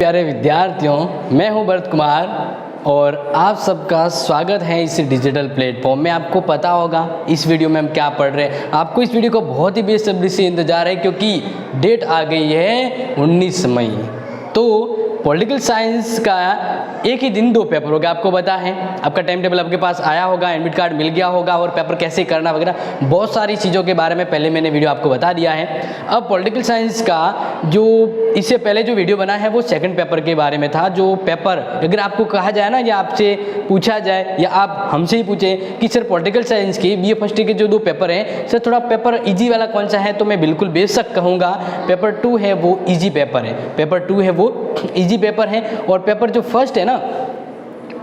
प्यारे विद्यार्थियों, मैं हूं भरत कुमार और आप सबका स्वागत है इस डिजिटल प्लेटफॉर्म में। आपको पता होगा इस वीडियो में हम क्या पढ़ रहे हैं। आपको इस वीडियो को बहुत ही बेसब्री से इंतजार है क्योंकि डेट आ गई है 19 मई। तो पॉलिटिकल साइंस का एक ही दिन 2 पेपर हो गया। आपको पता है, आपका टाइम टेबल आपके पास आया होगा, एडमिट कार्ड मिल गया होगा और पेपर कैसे करना वगैरह बहुत सारी चीज़ों के बारे में पहले मैंने वीडियो आपको बता दिया है। अब पॉलिटिकल साइंस का जो इससे पहले जो वीडियो बना है वो सेकंड पेपर के बारे में था। जो पेपर अगर आपको कहा जाए ना या आपसे पूछा जाए या आप हमसे ही पूछें कि सर पॉलिटिकल साइंस के BA फर्स्ट ईयर के जो 2 पेपर हैं सर थोड़ा पेपर इजी वाला कौन सा है, तो मैं बिल्कुल बेशक कहूँगा पेपर 2 है वो इजी पेपर है। पेपर 2 है वो इजी पेपर है और पेपर जो फर्स्ट है ना,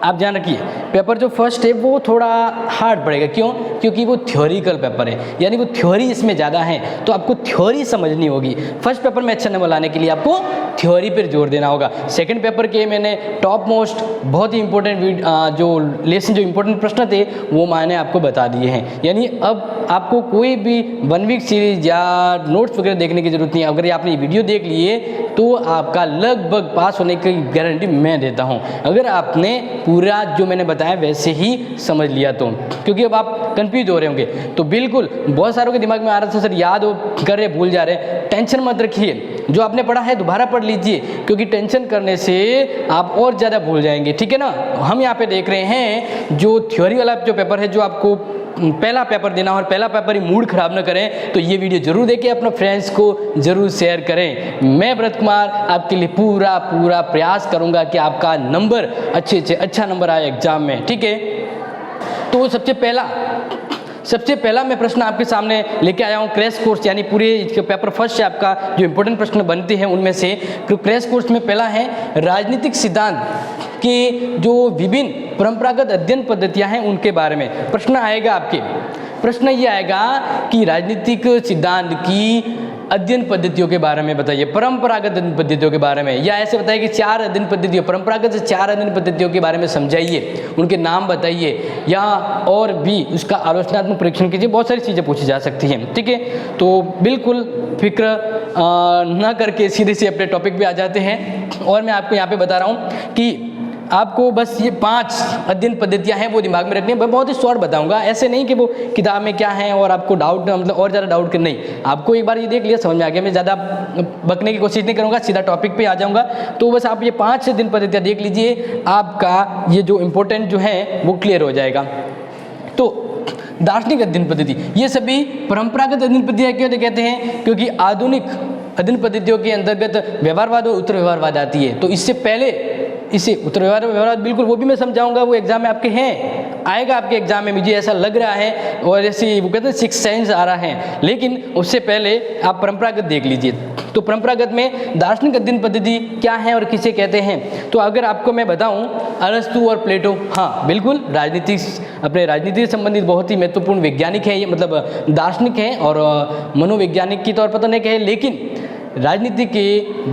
आप ध्यान रखिए, पेपर जो फर्स्ट है वो थोड़ा हार्ड पड़ेगा। क्यों? क्योंकि वो थ्योरिकल पेपर है, यानी वो थ्योरी इसमें ज़्यादा है, तो आपको थ्योरी समझनी होगी। फर्स्ट पेपर में अच्छा नंबर लाने के लिए आपको थ्योरी पर जोर देना होगा। सेकंड पेपर के मैंने टॉप मोस्ट बहुत ही इंपॉर्टेंट जो लेसन जो इंपॉर्टेंट प्रश्न थे वो मैंने आपको बता दिए हैं। यानी अब आपको कोई भी 1 वीक सीरीज या नोट्स वगैरह देखने की जरूरत नहीं है। अगर आपने ये वीडियो देख लिए तो आपका लगभग पास होने की गारंटी मैं देता हूँ, अगर आपने पूरा जो मैंने बताया वैसे ही समझ लिया तो। क्योंकि अब आप कंफ्यूज हो रहे होंगे तो बिल्कुल बहुत सारों के दिमाग में आ रहा था सर याद कर रहे भूल जा रहे। टेंशन मत रखिए, जो आपने पढ़ा है दोबारा पढ़ लीजिए, क्योंकि टेंशन करने से आप और ज़्यादा भूल जाएंगे, ठीक है ना। हम यहाँ पे देख रहे हैं जो थ्योरी वाला जो पेपर है, जो आपको पहला पेपर देना और पहला पेपर ही मूड खराब ना करें, तो ये वीडियो जरूर देखें, अपने फ्रेंड्स को जरूर शेयर करें। मैं भरत कुमार आपके लिए पूरा प्रयास करूंगा कि आपका नंबर अच्छे से अच्छा नंबर आए एग्जाम में, ठीक है। तो सबसे पहला मैं प्रश्न आपके सामने लेके आया हूँ क्रैश कोर्स, यानी पूरे पेपर फर्स्ट से आपका जो इंपॉर्टेंट प्रश्न बनते हैं उनमें से क्रैश कोर्स में पहला है राजनीतिक सिद्धांत के जो विभिन्न परंपरागत अध्ययन पद्धतियां हैं उनके बारे में प्रश्न आएगा। आपके प्रश्न ये आएगा कि राजनीतिक सिद्धांत की अध्ययन पद्धतियों के बारे में बताइए, परंपरागत अध्ययन पद्धतियों के बारे में, या ऐसे बताइए कि 4 अध्ययन पद्धतियों, परंपरागत से 4 अध्ययन पद्धतियों के बारे में समझाइए, उनके नाम बताइए, या और भी उसका आलोचनात्मक परीक्षण कीजिए। बहुत सारी चीज़ें पूछी जा सकती हैं, ठीक है। तो बिल्कुल फिक्र ना करके सीधे से अपने टॉपिक पे आ जाते हैं। और मैं आपको यहाँ पे बता रहा हूँ कि आपको बस ये 5 अध्ययन पद्धतियां हैं वो दिमाग में रखनी है। मैं बहुत ही शॉर्ट बताऊंगा, ऐसे नहीं कि वो किताब में क्या है और आपको डाउट मतलब और ज़्यादा डाउट कर, नहीं, आपको एक बार ये देख लिया समझ में आ गया। मैं ज़्यादा बकने की कोशिश नहीं करूंगा, सीधा टॉपिक पे आ जाऊंगा। तो बस आप ये 5 अध्ययन पद्धतियां देख लीजिए, आपका ये जो इम्पोर्टेंट जो है वो क्लियर हो जाएगा। तो दार्शनिक अध्ययन पद्धति, ये सभी परंपरागत अध्ययन पद्धतियां क्यों कहते हैं? क्योंकि आधुनिक अध्ययन पद्धतियों के अंतर्गत व्यवहारवाद और उत्तर व्यवहारवाद आती है। तो इससे पहले इसे उत्तर व्यवहारवाद बिल्कुल वो भी मैं समझाऊंगा, वो एग्जाम में आपके हैं, आएगा आपके एग्जाम में, मुझे ऐसा लग रहा है। और जैसे वो कहते हैं 6 साइंस आ रहा है, लेकिन उससे पहले आप परंपरागत देख लीजिए। तो परंपरागत में दार्शनिक अध्ययन पद्धति क्या है और किसे कहते हैं? तो अगर आपको मैं बताऊं, अरस्तु और प्लेटो, हाँ बिल्कुल, अपने राजनीति से संबंधित बहुत ही महत्वपूर्ण वैज्ञानिक है, मतलब दार्शनिक हैं और मनोवैज्ञानिक की तौर पर तो नहीं कहे, लेकिन राजनीति के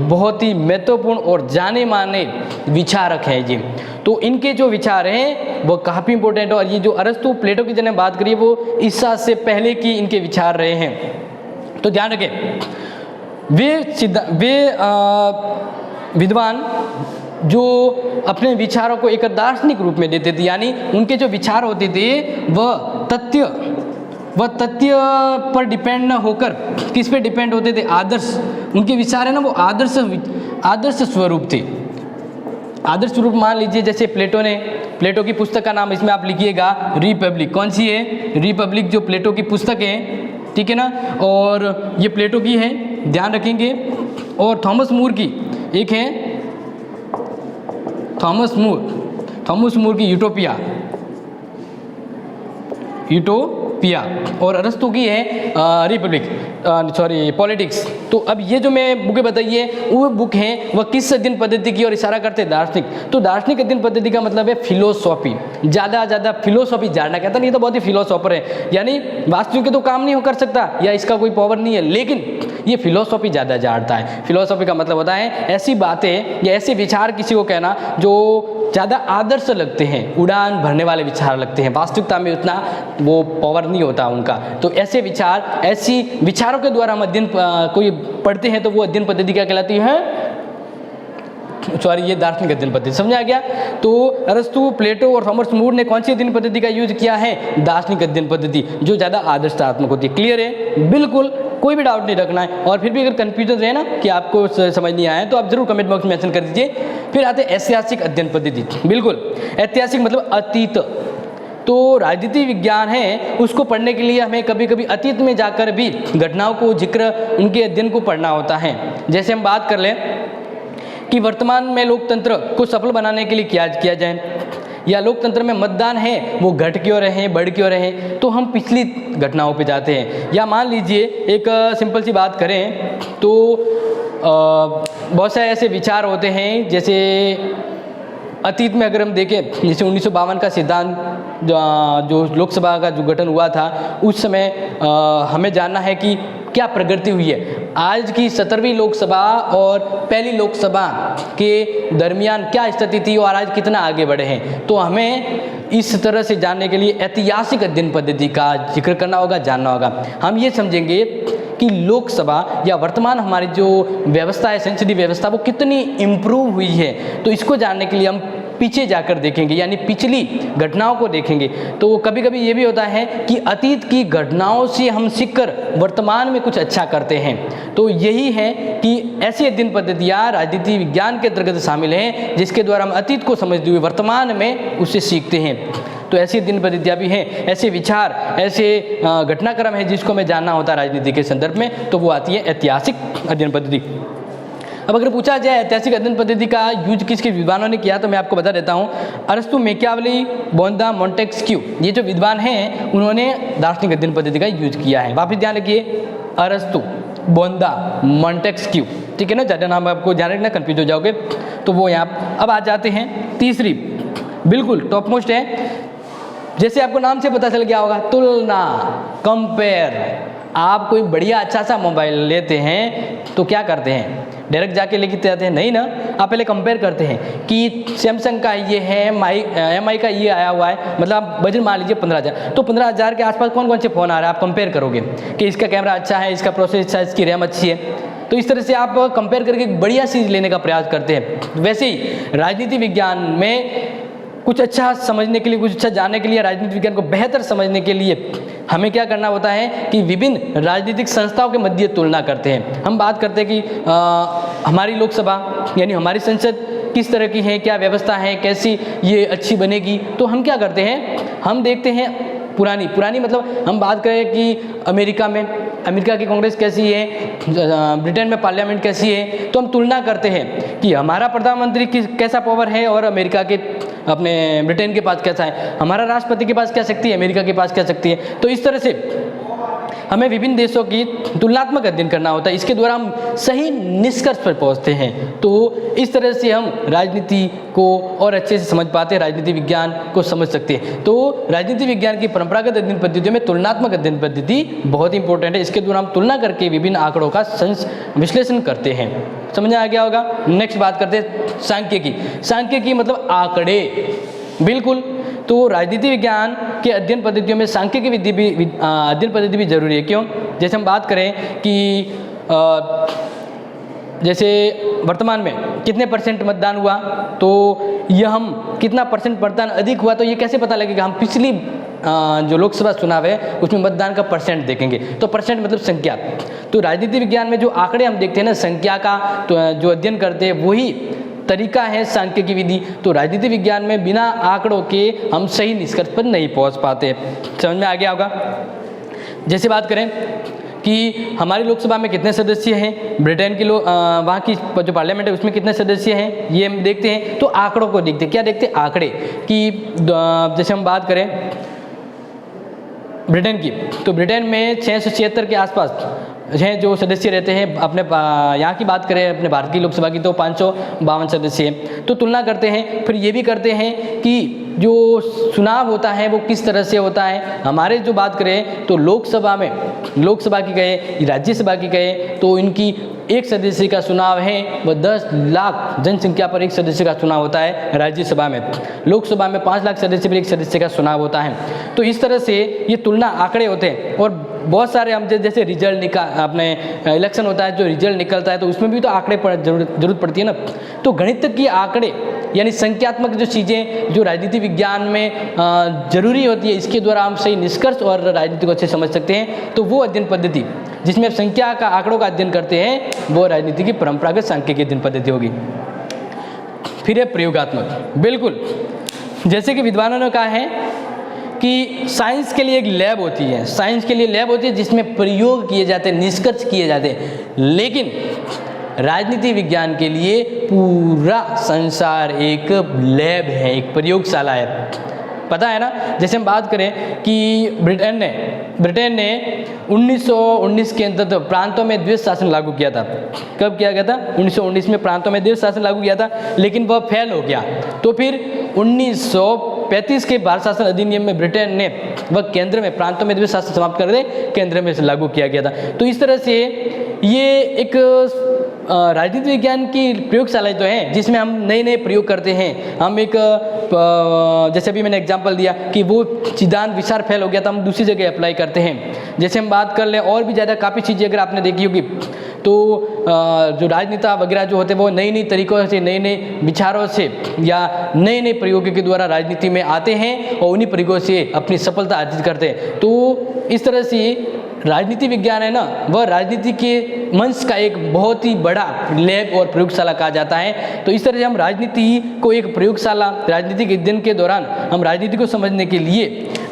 बहुत ही महत्वपूर्ण और जाने माने विचारक हैं जी। तो इनके जो विचार हैं वो काफ़ी इंपॉर्टेंट है। और ये जो अरस्तु प्लेटो की जिन्हें बात करिए वो ईसा से पहले की इनके विचार रहे हैं। तो ध्यान रखें, वे विद्वान जो अपने विचारों को एक दार्शनिक रूप में देते थे, यानी उनके जो विचार होते थे वह तथ्य पर डिपेंड न होकर किस पे डिपेंड होते थे? आदर्श। उनके विचार है ना वो आदर्श स्वरूप थे। आदर्श स्वरूप मान लीजिए जैसे प्लेटो की पुस्तक का नाम इसमें आप लिखिएगा रिपब्लिक। कौन सी है? रिपब्लिक, जो प्लेटो की पुस्तक है, ठीक है ना। और ये प्लेटो की है, ध्यान रखेंगे। और थॉमस मूर की एक है, थॉमस मूर की यूटोपिया, और अरस्तु की है पॉलिटिक्स। तो अब ये जो मैं बुकें बताइए वो बुक हैं वह किस अध्ययन पद्धति की ओर इशारा करते हैं? दार्शनिक। तो दार्शनिक अध्ययन पद्धति का मतलब है फिलोसॉफी, ज़्यादा फिलोसॉफी जानना। कहता नहीं, ये तो बहुत ही फिलोसॉफर है, यानी वास्तविक तो काम नहीं कर सकता या इसका कोई पावर नहीं है, लेकिन ये फिलोसॉफी ज़्यादा जानता है। फिलोसॉफी का मतलब होता है ऐसी बातें या ऐसे विचार किसी को कहना जो ज़्यादा आदर्श लगते हैं, उड़ान भरने वाले विचार लगते हैं, वास्तविकता में उतना वो पावर नहीं होता उनका। तो ऐसे विचार, ऐसी विचारों के द्वारा हम अध्ययन कोई पढ़ते हैं तो वो अध्ययन पद्धति क्या कहलाती है? सॉरी ये दार्शनिक अध्ययन पद्धति, समझ आ गया। तो अरस्तु, प्लेटो और थॉमस मूर ने कौन सी अध्ययन पद्धति का यूज किया है? दार्शनिक अध्ययन पद्धति, जो ज़्यादा आदर्शात्मक होती है। क्लियर है? बिल्कुल, कोई भी डाउट नहीं रखना है। और फिर भी अगर कन्फ्यूजन रहे ना कि आपको समझ नहीं आया तो आप जरूर कमेंट बॉक्स में मेंशन कर दीजिए। फिर आते हैं ऐतिहासिक अध्ययन पद्धति। बिल्कुल, ऐतिहासिक मतलब अतीत। तो राजनीति विज्ञान है, उसको पढ़ने के लिए हमें कभी कभी अतीत में जाकर भी घटनाओं को जिक्र, उनके अध्ययन को पढ़ना होता है। जैसे हम बात कर लें कि वर्तमान में लोकतंत्र को सफल बनाने के लिए क्या किया जाए, या लोकतंत्र में मतदान है वो घट क्यों रहे, बढ़ क्यों रहे, तो हम पिछली घटनाओं पे जाते हैं। या मान लीजिए एक सिंपल सी बात करें तो बहुत सारे ऐसे विचार होते हैं, जैसे अतीत में अगर हम देखें, जैसे 1952 का सिद्धांत जो लोकसभा का जो गठन हुआ था, उस समय हमें जानना है कि क्या प्रगति हुई है। आज की 17वीं लोकसभा और पहली लोकसभा के दरमियान क्या स्थिति थी और आज कितना आगे बढ़े हैं। तो हमें इस तरह से जानने के लिए ऐतिहासिक अध्ययन पद्धति का जिक्र करना होगा, जानना होगा। हम ये समझेंगे कि लोकसभा या वर्तमान हमारी जो व्यवस्था है, संसदीय व्यवस्था, वो कितनी इम्प्रूव हुई है। तो इसको जानने के लिए हम पीछे जाकर देखेंगे, यानी पिछली घटनाओं को देखेंगे। तो कभी कभी ये भी होता है कि अतीत की घटनाओं से हम सीखकर वर्तमान में कुछ अच्छा करते हैं। तो यही है कि ऐसी अध्ययन पद्धतियाँ राजनीति विज्ञान के अंतर्गत शामिल हैं, जिसके द्वारा हम अतीत को समझते हुए वर्तमान में उससे सीखते हैं। तो ऐसी अध्ययन पद्धतियाँ भी हैं, ऐसे विचार, ऐसे घटनाक्रम है जिसको हमें जानना होता है राजनीति के संदर्भ में, तो वो आती है ऐतिहासिक अध्ययन पद्धति। अब अगर पूछा जाए ऐतिहासिक अध्ययन पद्धति का यूज किसके विद्वानों ने किया, तो मैं आपको बता देता हूँ। अरस्तु, मैकियावेली, बोंदा, मोंटेस्क्यू, ये जो विद्वान हैं उन्होंने दार्शनिक अध्ययन पद्धति का यूज किया है। वापिस ध्यान रखिए, अरस्तु, बोंदा, मोंटेस्क्यू, ठीक है ना, ज़्यादा नाम आपको ध्यान रखना, कन्फ्यूज हो जाओगे। तो वो यहाँ अब आ जाते हैं तीसरी, बिल्कुल टॉप मोस्ट है, जैसे आपको नाम से पता चल गया होगा, तुलना, कंपेयर। आप कोई बढ़िया अच्छा सा मोबाइल लेते हैं तो क्या करते हैं? डायरेक्ट जाके लेके जाते हैं? नहीं ना, आप पहले कंपेयर करते हैं कि सैमसंग का ये है, MI का ये आया हुआ है, मतलब आप बजट मान लीजिए 15,000, तो 15,000 के आसपास कौन कौन से फ़ोन आ रहा है, आप कंपेयर करोगे कि इसका कैमरा अच्छा है, इसका प्रोसेसर अच्छा है, इसकी रैम अच्छी है। तो इस तरह से आप कंपेयर करके एक बढ़िया चीज़ लेने का प्रयास करते हैं। वैसे ही राजनीति विज्ञान में कुछ अच्छा समझने के लिए, कुछ अच्छा जानने के लिए, राजनीति विज्ञान को बेहतर समझने के लिए हमें क्या करना होता है कि विभिन्न राजनीतिक संस्थाओं के मध्य तुलना करते हैं। हम बात करते हैं कि हमारी लोकसभा यानी हमारी संसद किस तरह की है, क्या व्यवस्था है, कैसी ये अच्छी बनेगी। तो हम क्या करते हैं, हम देखते हैं पुरानी मतलब हम बात करें कि अमेरिका की कांग्रेस कैसी है, ब्रिटेन में पार्लियामेंट कैसी है, तो हम तुलना करते हैं कि हमारा प्रधानमंत्री कैसा पावर है और अमेरिका के अपने ब्रिटेन के पास कैसा है, हमारा राष्ट्रपति के पास क्या शक्ति है, अमेरिका के पास क्या शक्ति है। तो इस तरह से हमें विभिन्न देशों की तुलनात्मक अध्ययन करना होता है, इसके द्वारा हम सही निष्कर्ष पर पहुंचते हैं। तो इस तरह से हम राजनीति को और अच्छे से समझ पाते हैं, राजनीति विज्ञान को समझ सकते हैं। तो राजनीति विज्ञान की परंपरागत अध्ययन पद्धतियों में तुलनात्मक अध्ययन पद्धति बहुत इंपॉर्टेंट है। इसके द्वारा हम तुलना करके विभिन्न आंकड़ों का विश्लेषण करते हैं। समझ में आ गया होगा। नेक्स्ट बात करते हैं सांख्यिकी मतलब आंकड़े। बिल्कुल, तो राजनीति विज्ञान के अध्ययन पद्धतियों में सांख्यिकी विधि भी अध्ययन पद्धति भी जरूरी है। क्यों? जैसे हम बात करें कि जैसे वर्तमान में कितने परसेंट मतदान हुआ, तो यह हम कितना परसेंट मतदान अधिक हुआ, तो ये कैसे पता लगेगा? हम पिछली जो लोकसभा चुनाव है उसमें मतदान का परसेंट देखेंगे। तो परसेंट मतलब संख्या। तो राजनीति विज्ञान में जो आंकड़े हम देखते हैं ना, संख्या का तो जो अध्ययन करते हैं वही तरीका है सांख्यिकी विधि। तो राजनीति विज्ञान में बिना आंकड़ों के हम सही निष्कर्ष पर नहीं पहुंच पाते। समझ में आ गया होगा। जैसे बात करें कि हमारी लोकसभा में कितने सदस्य हैं, ब्रिटेन की वहाँ की जो पार्लियामेंट है उसमें कितने सदस्य हैं, ये हम देखते हैं। तो आंकड़ों को देखते हैं। क्या देखते हैं? आंकड़े कि जैसे हम बात करें ब्रिटेन की, तो ब्रिटेन में 676 के आसपास हैं जो सदस्य रहते हैं। अपने यहाँ की बात करें अपने भारत की लोकसभा की, तो 552 सदस्य हैं। तो तुलना करते हैं। फिर ये भी करते हैं कि जो चुनाव होता है वो किस तरह से होता है। हमारे जो बात करें तो लोकसभा की कहे, राज्यसभा की कहे, तो इनकी एक सदस्य का चुनाव है वह 10 लाख जनसंख्या पर एक सदस्य का चुनाव होता है राज्यसभा में। लोकसभा में 5 लाख सदस्य पर एक सदस्य का चुनाव होता है। तो इस तरह से ये तुलना आंकड़े होते हैं। और बहुत सारे हम जैसे रिजल्ट अपने इलेक्शन होता है, जो रिजल्ट निकलता है तो उसमें भी तो आंकड़े जरूरत पड़ती है ना। तो गणित के आंकड़े यानी संख्यात्मक जो चीज़ें जो राजनीति विज्ञान में जरूरी होती है, इसके द्वारा हम सही निष्कर्ष और राजनीति को अच्छे समझ सकते हैं। तो वो अध्ययन पद्धति जिसमें आप संख्या का आंकड़ों का अध्ययन करते हैं, वो राजनीति की परंपरागत सांख्यिकी अध्ययन पद्धति होगी। फिर है प्रयोगात्मक। बिल्कुल, जैसे कि विद्वानों ने कहा है कि साइंस के लिए एक लैब होती है, साइंस के लिए लैब होती है जिसमें प्रयोग किए जाते हैं, निष्कर्ष किए जाते हैं। लेकिन राजनीति विज्ञान के लिए पूरा संसार एक लैब है, एक प्रयोगशाला है, पता है ना। जैसे हम बात करें कि ब्रिटेन ने 1919 के अंदर प्रांतों में द्विज शासन लागू किया था। कब किया गया था? 1919 में प्रांतों में द्विज शासन लागू किया था, लेकिन वह फेल हो गया। तो फिर 1935 के भारत शासन अधिनियम में ब्रिटेन ने वह केंद्र में प्रांतों में द्विज शासन समाप्त कर दे, केंद्र में से लागू किया गया था। तो इस तरह से ये एक राजनीति विज्ञान की प्रयोगशालाएं तो हैं जिसमें हम नए नए प्रयोग करते हैं। हम एक जैसे अभी मैंने एग्जांपल दिया कि वो सिद्धांत विचार फेल हो गया तो हम दूसरी जगह अप्लाई करते हैं। जैसे हम बात कर लें और भी ज़्यादा काफ़ी चीज़ें अगर आपने देखी होगी तो जो राजनेता वगैरह जो होते हैं वो नई नई तरीक़ों से, नए नए विचारों से या नए नए प्रयोगों के द्वारा राजनीति में आते हैं और उन्हीं प्रयोगों से अपनी सफलता अर्जित करते हैं। तो इस तरह से राजनीति विज्ञान है ना, वह राजनीति के मंच का एक बहुत ही बड़ा लैब और प्रयोगशाला कहा जाता है। तो इस तरह से हम राजनीति को एक प्रयोगशाला, राजनीतिक अध्ययन के दौरान हम राजनीति को समझने के लिए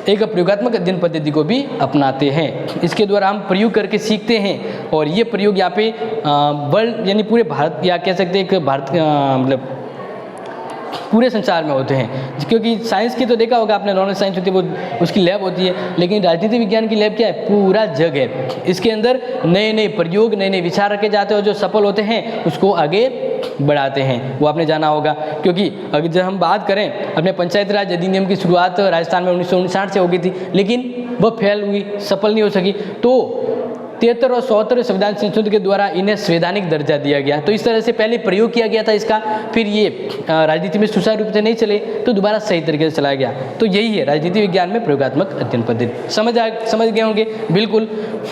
एक प्रयोगात्मक अध्ययन पद्धति को भी अपनाते हैं। इसके द्वारा हम प्रयोग करके सीखते हैं और ये प्रयोग यहाँ पे वर्ल्ड यानी पूरे भारत या कह सकते हैं एक भारत मतलब पूरे संसार में होते हैं। क्योंकि साइंस की तो देखा होगा आपने, नॉर्मल साइंस होती है वो उसकी लैब होती है, लेकिन राजनीति विज्ञान की लैब क्या है? पूरा जग है। इसके अंदर नए नए प्रयोग, नए नए विचार रखे जाते हैं और जो सफल होते हैं उसको आगे बढ़ाते हैं। वो आपने जाना होगा, क्योंकि अगर जब हम बात करें अपने पंचायत राज अधिनियम की शुरुआत राजस्थान में 1959 से हो गई थी, लेकिन वह फेल हुई, सफल नहीं हो सकी। तो 73 और 74 संविधान संशोधन के द्वारा इन्हें संवैधानिक दर्जा दिया गया। तो इस तरह से पहले प्रयोग किया गया था इसका, फिर ये राजनीति में सुचारू रूप से नहीं चले तो दोबारा सही तरीके से चलाया गया। तो यही है राजनीति विज्ञान में प्रयोगात्मक अध्ययन पद्धति। समझ गए होंगे। बिल्कुल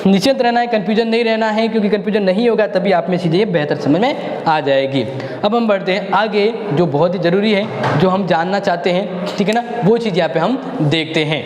निश्चिंत रहना है, कन्फ्यूजन नहीं रहना है, क्योंकि कन्फ्यूजन नहीं होगा तभी आप में चीज़ें बेहतर समझ में आ जाएगी। अब हम बढ़ते हैं आगे, जो बहुत ही ज़रूरी है, जो हम जानना चाहते हैं, ठीक है ना, वो चीज़ यहाँ पे हम देखते हैं।